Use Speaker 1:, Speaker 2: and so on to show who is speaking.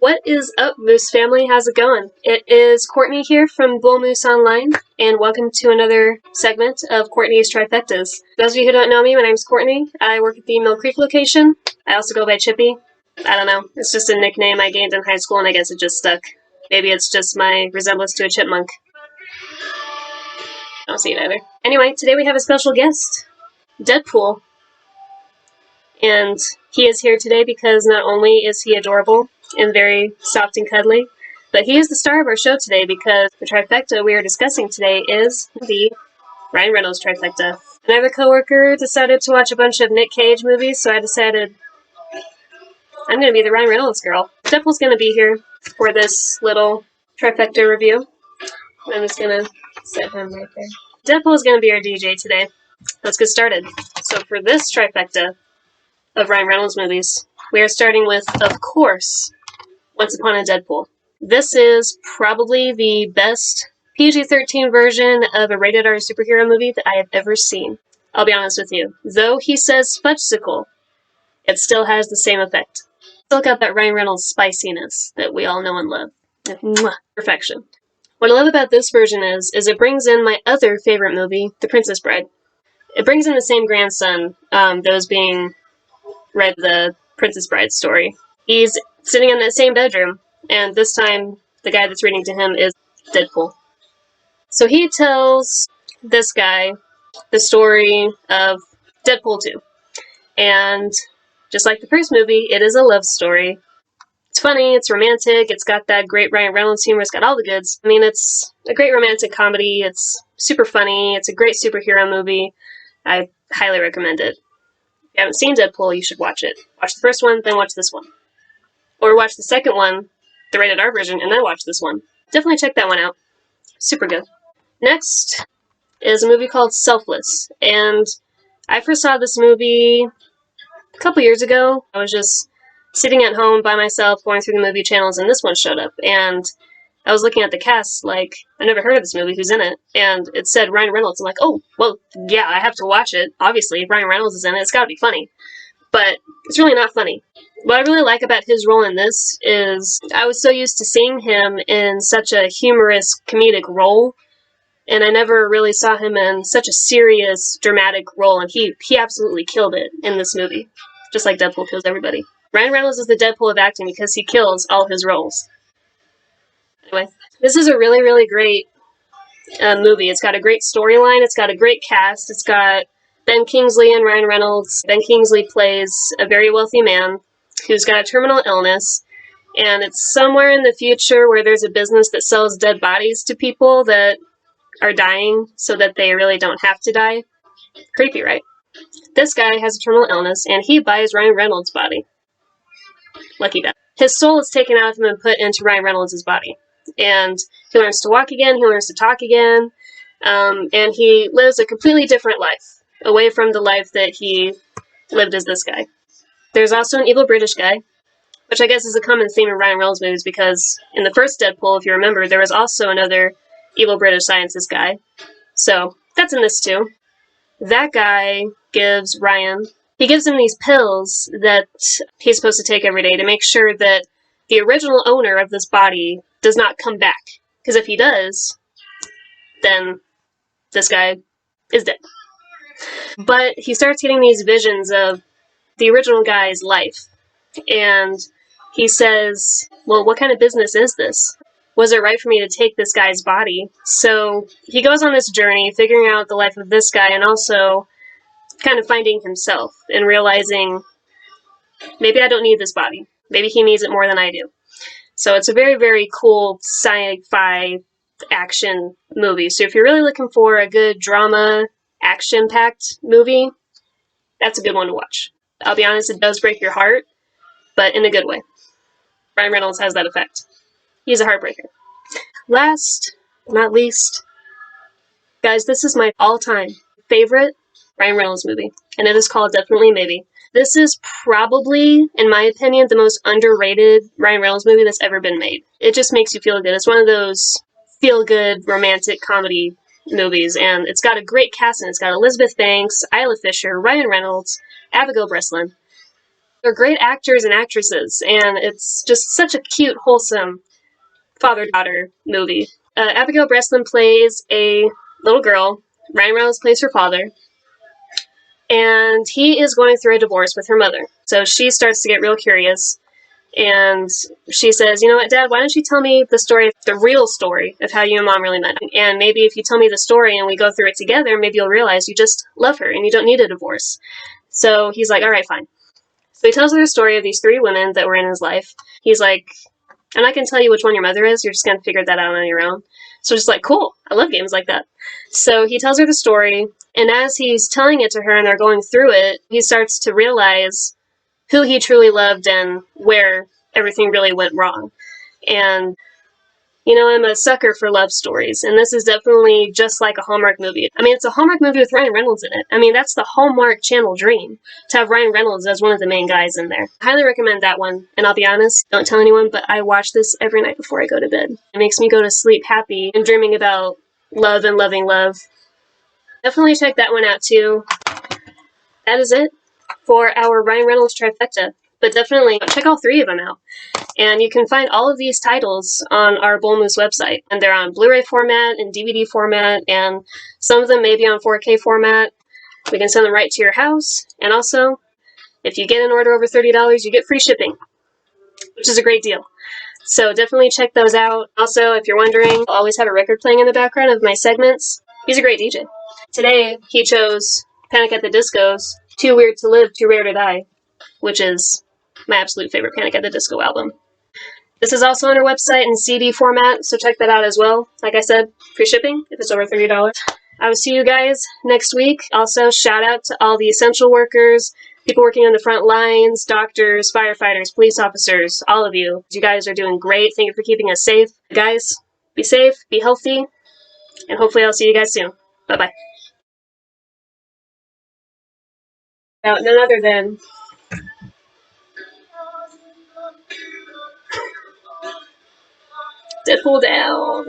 Speaker 1: What is up, Moose family? How's it going? It is Courtney here from Bull Moose Online, and welcome to another segment of Courtney's Trifectas. Those of you who don't know me, my name's Courtney. I work at the Mill Creek location. I also go by Chippy. I don't know. It's just a nickname I gained in high school, and I guess it just stuck. Maybe it's just my resemblance to a chipmunk. I don't see it either. Anyway, today we have a special guest, Deadpool. And he is here today because not only is he adorable and very soft and cuddly, but he is the star of our show today because the trifecta we are discussing today is the Ryan Reynolds TriFecta. Another coworker decided to watch a bunch of Nick Cage movies, so I decided I'm going to be the Ryan Reynolds girl. Deadpool's going to be here for this little trifecta review. I'm just going to set him right there. Deadpool is going to be our DJ today. Let's get started. So for this trifecta of Ryan Reynolds movies, we are starting with, of course, Once Upon a Deadpool. This is probably the best PG-13 version of a rated R superhero movie that I have ever seen. I'll be honest with you. Though he says fudgesicle, it still has the same effect. Still got that Ryan Reynolds spiciness that we all know and love. Mwah, perfection. What I love about this version is it brings in my other favorite movie, The Princess Bride. It brings in the same grandson that was being read the Princess Bride story. He's sitting in that same bedroom, and this time the guy that's reading to him is Deadpool. So he tells this guy the story of Deadpool 2. And just like the first movie, it is a love story. It's funny, it's romantic, it's got that great Ryan Reynolds humor, it's got all the goods. I mean, it's a great romantic comedy, it's super funny, it's a great superhero movie. I highly recommend it. If you haven't seen Deadpool, you should watch it. Watch the first one, then watch this one. Or watch the second one, the rated R version, and then watch this one. Definitely check that one out. Super good. Next is a movie called Selfless. And I first saw this movie a couple years ago. I was just sitting at home by myself, going through the movie channels, and this one showed up. And I was looking at the cast, like, I never heard of this movie, who's in it? And it said Ryan Reynolds. I'm like, oh, well, yeah, I have to watch it. Obviously, if Ryan Reynolds is in it, it's gotta be funny. But it's really not funny. What I really like about his role in this is I was so used to seeing him in such a humorous, comedic role, and I never really saw him in such a serious, dramatic role, and he absolutely killed it in this movie. Just like Deadpool kills everybody. Ryan Reynolds is the Deadpool of acting because he kills all his roles. Anyway, this is a really, really great movie. It's got a great storyline. It's got a great cast. It's got Ben Kingsley and Ryan Reynolds. Ben Kingsley plays a very wealthy man who's got a terminal illness. And it's somewhere in the future where there's a business that sells dead bodies to people that are dying so that they really don't have to die. Creepy, right? This guy has a terminal illness, and he buys Ryan Reynolds' body. Lucky guy. His soul is taken out of him and put into Ryan Reynolds' body. And he learns to walk again, he learns to talk again, and he lives a completely different life, away from the life that he lived as this guy. There's also an evil British guy, which I guess is a common theme in Ryan Reynolds movies, because in the first Deadpool, if you remember, there was also another evil British scientist guy. So, that's in this too. That guy gives Ryan, he gives him these pills that he's supposed to take every day to make sure that the original owner of this body does not come back. Because if he does, then this guy is dead. But he starts getting these visions of the original guy's life. And he says, well, what kind of business is this? Was it right for me to take this guy's body? So he goes on this journey, figuring out the life of this guy, and also kind of finding himself and realizing, maybe I don't need this body. Maybe he needs it more than I do. So it's a very, very cool sci-fi action movie. So if you're really looking for a good drama, action-packed movie, that's a good one to watch. I'll be honest, it does break your heart, but in a good way. Ryan Reynolds has that effect. He's a heartbreaker. Last but not least, guys, this is my all-time favorite Ryan Reynolds movie, and it is called Definitely Maybe. This is probably, in my opinion, the most underrated Ryan Reynolds movie that's ever been made. It just makes you feel good. It's one of those feel-good romantic comedy movies, and it's got a great cast, and it's got Elizabeth Banks, Isla Fisher, Ryan Reynolds, Abigail Breslin. They're great actors and actresses, and it's just such a cute, wholesome father-daughter movie. Abigail Breslin plays a little girl. Ryan Reynolds plays her father. And he is going through a divorce with her mother. So she starts to get real curious. And she says, you know what, Dad, why don't you tell me the story, the real story of how you and Mom really met? And maybe if you tell me the story and we go through it together, maybe you'll realize you just love her and you don't need a divorce. So he's like, all right, fine. So he tells her the story of these three women that were in his life. He's like, and I can tell you which one your mother is. You're just going to figure that out on your own. So just like, cool. I love games like that. So he tells her the story. And as he's telling it to her and they're going through it, he starts to realize who he truly loved and where everything really went wrong. And, you know, I'm a sucker for love stories, and this is definitely just like a Hallmark movie. I mean, it's a Hallmark movie with Ryan Reynolds in it. I mean, that's the Hallmark Channel dream, to have Ryan Reynolds as one of the main guys in there. Highly recommend that one, and I'll be honest, don't tell anyone, but I watch this every night before I go to bed. It makes me go to sleep happy and dreaming about love and loving love. Definitely check that one out too. That is it for our Ryan Reynolds trifecta, but definitely check all three of them out. And you can find all of these titles on our Bull Moose website. And they're on Blu-ray format and DVD format, and some of them may be on 4K format. We can send them right to your house. And also, if you get an order over $30, you get free shipping, which is a great deal. So definitely check those out. Also, if you're wondering, I'll always have a record playing in the background of my segments. He's a great DJ. Today, he chose Panic at the Disco's Too Weird to Live, Too Rare to Die, which is my absolute favorite Panic at the Disco album. This is also on our website in CD format, so check that out as well. Like I said, free shipping if it's over $30. I will see you guys next week. Also, shout out to all the essential workers, people working on the front lines, doctors, firefighters, police officers, all of you. You guys are doing great. Thank you for keeping us safe. Guys, be safe, be healthy, and hopefully I'll see you guys soon. Bye-bye. None other than Deadpool down.